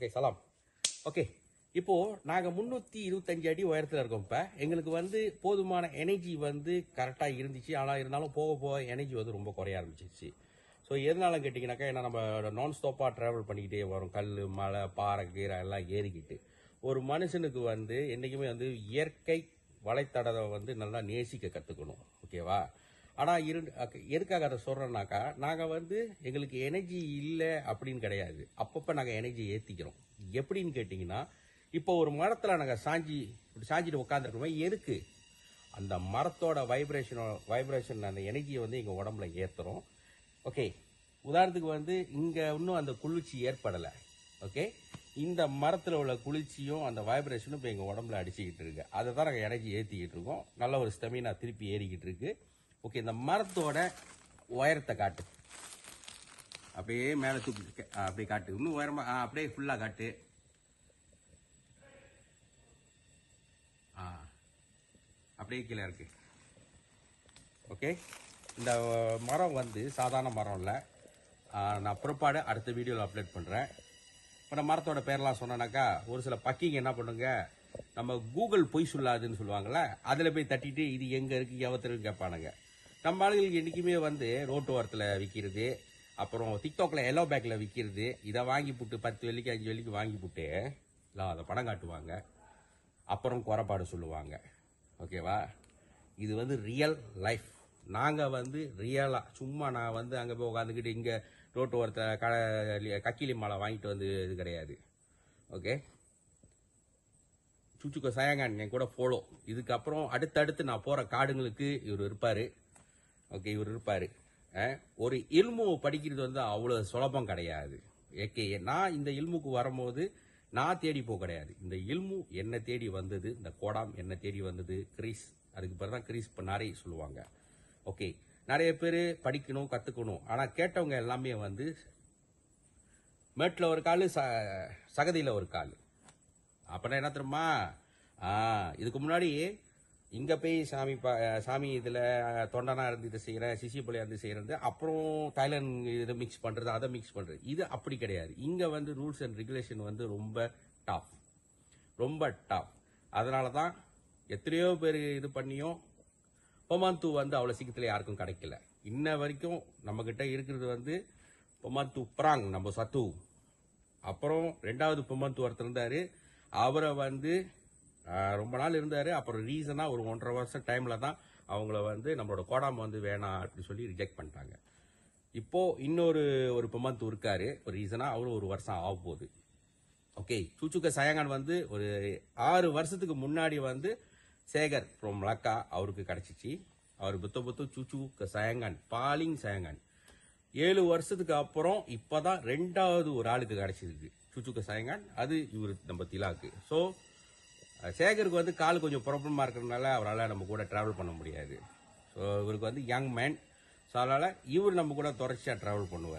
Okay சலாம். Okay, இப்போது நாங்கள் 325 அடி உயரத்தில் இருக்கோம். இப்போ எங்களுக்கு வந்து போதுமான எனர்ஜி வந்து கரெக்டாக இருந்துச்சு. ஆனால் இருந்தாலும் போக போக எனர்ஜி வந்து ரொம்ப குறைய ஆரம்பிச்சிச்சு. ஸோ எதனால கேட்டிங்கனாக்கா, ஏன்னா நம்ம நான் ஸ்டாப்பாக ட்ராவல் பண்ணிக்கிட்டே வரோம். கல், மலை, பாறை, கீரை எல்லாம் ஏறிக்கிட்டு. ஒரு மனுஷனுக்கு வந்து என்றைக்குமே வந்து இயற்கை வலைத்தடத்தை வந்து நல்லா நேசிக்க கற்றுக்கணும். ஓகேவா? ஆனால் எதுக்காக அதை சொல்கிறோன்னாக்கா, நாங்கள் வந்து எங்களுக்கு எனர்ஜி இல்லை அப்படின்னு கிடையாது. அப்பப்போ நாங்கள் எனர்ஜி ஏற்றிக்கிறோம். எப்படின்னு கேட்டிங்கன்னா, இப்போ ஒரு மரத்தில் நாங்கள் சாஞ்சிட்டு உட்காந்துருக்கோம். எதுக்கு? அந்த மரத்தோட வைப்ரேஷன் அந்த எனர்ஜியை வந்து எங்கள் உடம்புல ஏற்றுறோம். ஓகே, உதாரணத்துக்கு வந்து இங்கே இன்னும் அந்த குளிர்ச்சி ஏற்படலை. ஓகே, இந்த மரத்தில் உள்ள குளிர்ச்சியும் அந்த வைப்ரேஷனும் இப்போ எங்கள் உடம்புல அடிச்சுக்கிட்டு இருக்கு. அதை தான் நாங்கள் எனர்ஜி ஏற்றிக்கிட்டு இருக்கோம். நல்ல ஒரு ஸ்டெமினா திருப்பி ஏறிக்கிட்டு இருக்கு. ஓகே, இந்த மரத்தோட உயரத்தை காட்டு. அப்படியே மேலே தூக்கி அப்படியே காட்டு. இன்னும் உயரமா அப்படியே ஃபுல்லாக காட்டு. அப்படியே கீழே இருக்கு. ஓகே, இந்த மரம் வந்து சாதாரண மரம் இல்லை. நான் பிற்பாடு அடுத்த வீடியோவில் அப்லோட் பண்ணுறேன். இப்போ நான் மரத்தோட பேரெலாம் சொன்னேன்னாக்கா, ஒரு சில பக்கிங்க என்ன பண்ணுங்க, நம்ம கூகுள் பொய் சொல்லாதுன்னு சொல்லுவாங்கள்ல, அதில் போய் தட்டிட்டு இது எங்கே இருக்குது எவத்திற்கு கேட்பானுங்க. நம்ம ஆளுங்களுக்கு என்றைக்குமே வந்து ரோட்டு ஓரத்தில் விற்கிறது, அப்புறம் டிக்டாக்ல எல்லோ பேக்கில் விற்கிறது, இதை வாங்கி போட்டு 10 வெள்ளிக்கு 5 வெள்ளிக்கு வாங்கி போட்டு இல்லை அதை படம் காட்டுவாங்க. அப்புறம் குறைபாடு சொல்லுவாங்க. ஓகேவா? இது வந்து ரியல் லைஃப். நாங்கள் வந்து ரியலாக சும்மா நான் வந்து அங்கே போய் உட்காந்துக்கிட்டு இங்கே ரோட்டு ஓரத்தில் கக்கிலி மாலை வாங்கிட்டு வந்து இது கிடையாது. ஓகே, சுச்சுக்கோ சயங்கான் என் கூட ஃபாலோ. இதுக்கப்புறம் அடுத்தடுத்து நான் போகிற காடுங்களுக்கு இவர் இருப்பார். ஓகே, இவர் இருப்பார். ஒரு இல்மு படிக்கிறது வந்து அவ்வளோ சுலபம் கிடையாது. ஓகே, நான் இந்த இல்முக்கு வரும்போது நான் தேடி போக கிடையாது. இந்த இல்மு என்ன தேடி வந்தது. இந்த கோடாம் என்ன தேடி வந்தது. கிரீஸ், அதுக்கு பிறகு தான் கிரீஸ் பண்ணாரே சொல்லுவாங்க. ஓகே, நிறைய பேர் படிக்கணும் கற்றுக்கணும். ஆனால் கேட்டவங்க எல்லாமே வந்து மேட்டில் ஒரு கால் சகதியில் ஒரு கால். அப்படின்னா என்ன தெரியுமா? இதுக்கு முன்னாடி இங்கே போய் சாமி இதில் தொண்டனா இருந்து இதை செய்கிறேன், சிசிப்பள்ளியாக இருந்து செய்கிறது, அப்புறம் தாய்லாந்து இதை மிக்ஸ் பண்ணுறது, அதை மிக்ஸ் பண்ணுறது. இது அப்படி கிடையாது. இங்கே வந்து ரூல்ஸ் அண்ட் ரெகுலேஷன் வந்து ரொம்ப டாப். அதனால தான் எத்தனையோ பேர் இது பண்ணியும் பொமாந்து வந்து அவ்வளோ சீக்கிரத்தில் யாருக்கும் கிடைக்கல. இன்ன வரைக்கும் நம்மக்கிட்ட இருக்கிறது வந்து பொமாந்து பிராங், நம்ம சத்து. அப்புறம் 2வது பொமாந்து ஒருத்தர் இருந்தார். அவரை வந்து ரொம்ப நாள் இருந்தார். அப்புறம் ரீசனாக ஒரு 1.5 வருஷம் டைமில் தான் அவங்கள வந்து நம்மளோட கோடாம் வந்து வேணாம் அப்படின்னு சொல்லி ரிஜெக்ட் பண்ணிட்டாங்க. இப்போது இன்னொரு பொமாந்து இருக்காரு. ஒரு ரீசனாக அவரும் 1 வருஷம் ஆக போகுது. ஓகே, சூச்சுக்க சயங்கான் வந்து ஒரு 6 வருஷத்துக்கு முன்னாடி வந்து சேகர் ஃப்ரம் மலக்கா அவருக்கு கிடச்சிச்சு. அவர் புத்த சூச்சுக்க சயங்கான், பாலிங் சயங்கான். 7 வருஷத்துக்கு அப்புறம் இப்போ தான் 2வது ஒரு ஆளுக்கு கிடச்சிருக்கு சூச்சுக்க சயங்கான். அது இவர் நம்ம திலாக்கு. ஸோ சேகருக்கு வந்து கால் கொஞ்சம் ப்ராப்ளமாக இருக்கிறதுனால அவரால் நம்ம கூட ட்ராவல் பண்ண முடியாது. ஸோ இவருக்கு வந்து யங் மேன். ஸோ அதனால் இவர் நம்ம கூட தொடர்ச்சியாக ட்ராவல் பண்ணுவார்.